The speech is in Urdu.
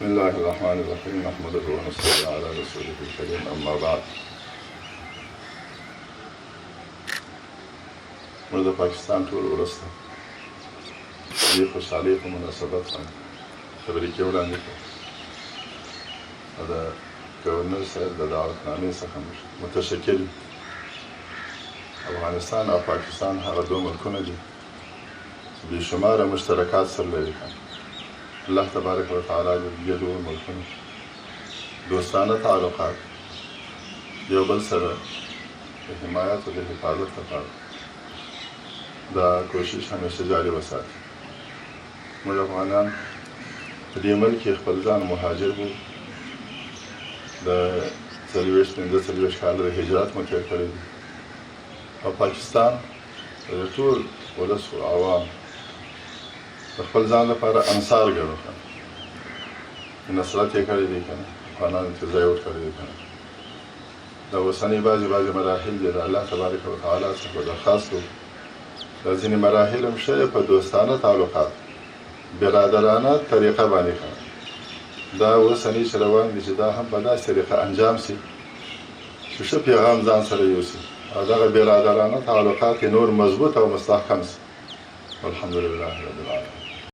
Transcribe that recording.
بسم الله الرحمن الرحيم نحمده ونصلي على رسوله الكريم أما بعد. موږ د پاکستان ټول ولس ته دې خوشحالۍ په مناسبت باندې تبریکې وړاندې کړو. د ګورنر صاحب د دعوتنامې څخه متشکر یو. افغانستان او پاکستان هغه دوه ملکونه دي چې بېشماره مشترکات سره لري. الله تبارک و تعالی د دې دوه ملکونو دوستانه تعلقات یو بل سره د حمایت او د حفاظت لپاره دا کوشش همیشه جاري وساتي. موږ افغانان په دې ملک کې خپل ځان مهاجر وو. د 40-45 کاله د هجرت مو تېر کړی دی او پاکستان د ټول ولس او عوام د خپل ځان لپاره انصار ګڼو. نصرت یې کړی دی که نه، افغانانو ته ځای ورکړی دی که نه. د اوسنۍ بعضې مراحل دي د الله تبارک وتعالی څخه درخواست کوو دا ځینې مراحل هم ښه په دوستانه تعلقات برادرانه طریقه باندې ښه دا اوسنۍ چې روان دي چې دا هم په داسې طریقه انجام سي چې ښه پیغام ځان سره یوسي او دغه برادرانه تعلقات یې نور مضبوط او مستحکم سي. والحمد لله رب العالمین.